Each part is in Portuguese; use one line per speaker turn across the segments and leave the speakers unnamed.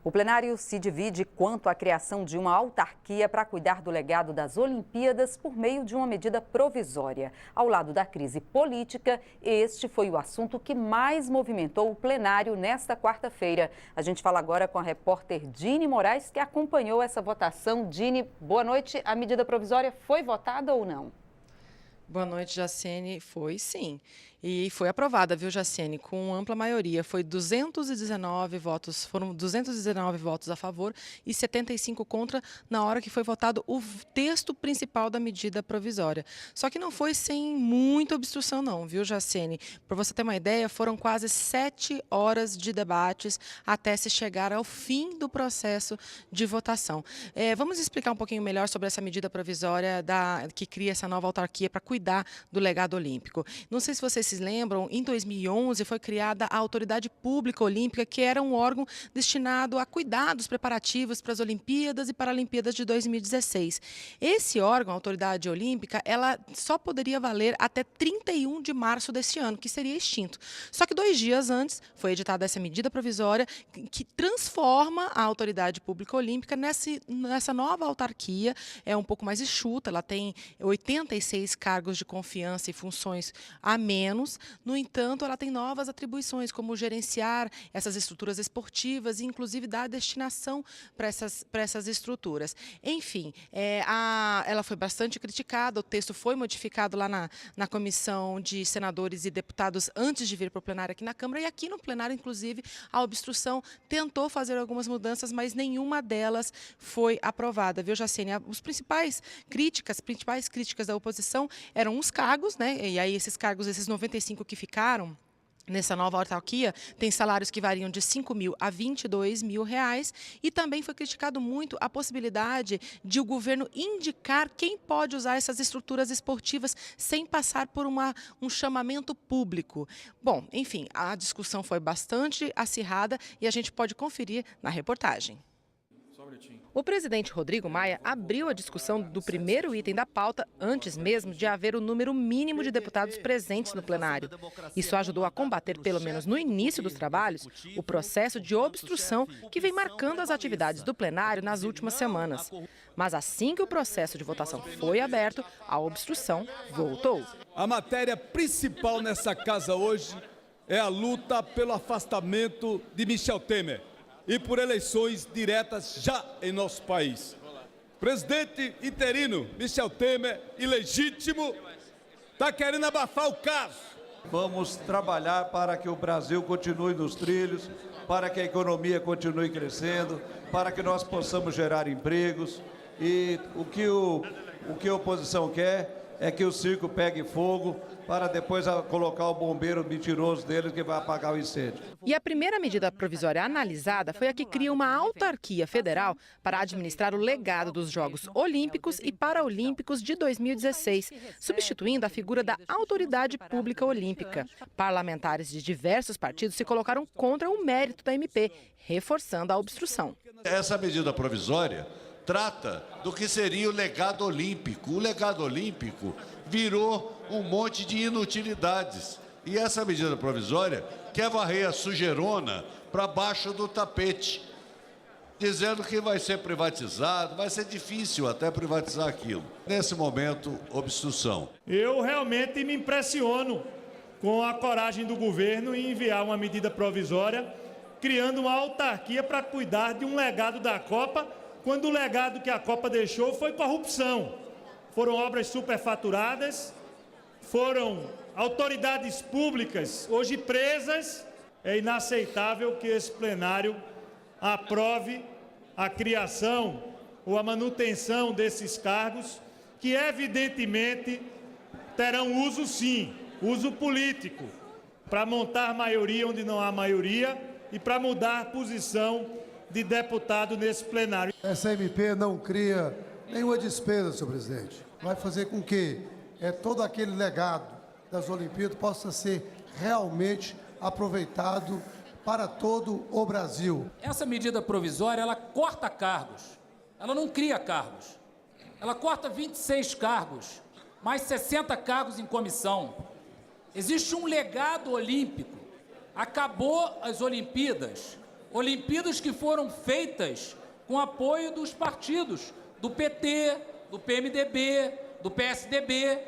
O plenário se divide quanto à criação de uma autarquia para cuidar do legado das Olimpíadas por meio de uma medida provisória. Ao lado da crise política, este foi o assunto que mais movimentou o plenário nesta quarta-feira. A gente fala agora com a repórter Dini Moraes, que acompanhou essa votação. Dini, boa noite. A medida provisória foi votada ou não?
Boa noite, Jaciene. Foi sim. E foi aprovada, viu, Jaciene, com ampla maioria. Foram 219 votos a favor e 75 contra na hora que foi votado o texto principal da medida provisória. Só que não foi sem muita obstrução não, viu, Jaciene? Para você ter uma ideia, foram quase 7 horas de debates até se chegar ao fim do processo de votação. Vamos explicar um pouquinho melhor sobre essa medida provisória que cria essa nova autarquia para cuidar do legado olímpico. Não sei se vocês se lembram, em 2011 foi criada a Autoridade Pública Olímpica, que era um órgão destinado a cuidar dos preparativos para as Olimpíadas e Paralimpíadas de 2016. Esse órgão, a Autoridade Olímpica, ela só poderia valer até 31 de março deste ano, que seria extinto. Só que 2 dias antes foi editada essa medida provisória que transforma a Autoridade Pública Olímpica nessa nova autarquia. É um pouco mais enxuta, ela tem 86 cargos de confiança e funções a menos. No entanto, ela tem novas atribuições, como gerenciar essas estruturas esportivas e, inclusive, dar destinação para essas estruturas. Enfim, ela foi bastante criticada, o texto foi modificado lá na comissão de senadores e deputados antes de vir para o plenário aqui na Câmara, e aqui no plenário, inclusive, a obstrução tentou fazer algumas mudanças, mas nenhuma delas foi aprovada, viu, Jaciene? As principais críticas da oposição eram os cargos, né? E aí esses cargos, esses 95 que ficaram nessa nova autarquia, tem salários que variam de 5 mil a 22 mil reais, e também foi criticado muito a possibilidade de o governo indicar quem pode usar essas estruturas esportivas sem passar por um chamamento público. Bom, enfim, a discussão foi bastante acirrada e a gente pode conferir na reportagem. O presidente Rodrigo Maia abriu a discussão do primeiro item da pauta antes mesmo de haver o número mínimo de deputados presentes no plenário. Isso ajudou a combater, pelo menos no início dos trabalhos, o processo de obstrução que vem marcando as atividades do plenário nas últimas semanas. Mas assim que o processo de votação foi aberto, a obstrução voltou.
A matéria principal nessa casa hoje é a luta pelo afastamento de Michel Temer e por eleições diretas já em nosso país. Presidente interino Michel Temer, ilegítimo, está querendo abafar o caso.
Vamos trabalhar para que o Brasil continue nos trilhos, para que a economia continue crescendo, para que nós possamos gerar empregos. E o que a oposição quer é que o circo pegue fogo, para depois colocar o bombeiro mentiroso deles que vai apagar o incêndio.
E a primeira medida provisória analisada foi a que cria uma autarquia federal para administrar o legado dos Jogos Olímpicos e Paralímpicos de 2016, substituindo a figura da Autoridade Pública Olímpica. Parlamentares de diversos partidos se colocaram contra o mérito da MP, reforçando a obstrução.
Essa medida provisória trata do que seria o legado olímpico. O legado olímpico virou um monte de inutilidades. E essa medida provisória quer varrer a sujeirona para baixo do tapete, dizendo que vai ser privatizado, vai ser difícil até privatizar aquilo. Nesse momento, obstrução.
Eu realmente me impressiono com a coragem do governo em enviar uma medida provisória, criando uma autarquia para cuidar de um legado da Copa, quando o legado que a Copa deixou foi corrupção. Foram obras superfaturadas, foram autoridades públicas hoje presas. É inaceitável que esse plenário aprove a criação ou a manutenção desses cargos, que evidentemente terão uso sim, uso político, para montar maioria onde não há maioria e para mudar a posição de deputado nesse plenário.
Essa MP não cria nenhuma despesa, senhor presidente. Vai fazer com que todo aquele legado das Olimpíadas possa ser realmente aproveitado para todo o Brasil.
Essa medida provisória, ela corta cargos, ela não cria cargos. Ela corta 26 cargos, mais 60 cargos em comissão. Existe um legado olímpico. Acabou as Olimpíadas. Olimpíadas que foram feitas com apoio dos partidos, do PT, do PMDB, do PSDB.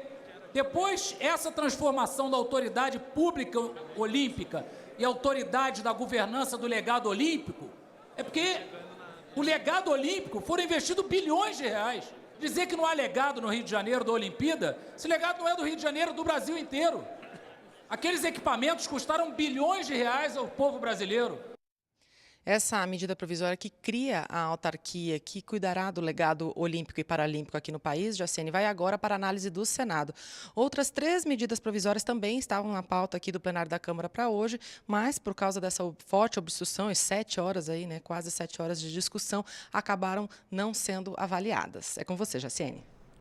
Depois, essa transformação da autoridade pública olímpica e autoridade da governança do legado olímpico, é porque o legado olímpico foram investidos bilhões de reais. Dizer que não há legado no Rio de Janeiro da Olimpíada, esse legado não é do Rio de Janeiro, é do Brasil inteiro. Aqueles equipamentos custaram bilhões de reais ao povo brasileiro.
Essa medida provisória que cria a autarquia que cuidará do legado olímpico e paralímpico aqui no país, Jacene, vai agora para análise do Senado. Outras 3 medidas provisórias também estavam na pauta aqui do plenário da Câmara para hoje, mas por causa dessa forte obstrução, e 7 horas aí, né, quase 7 horas de discussão, acabaram não sendo avaliadas. É com você, Jacene.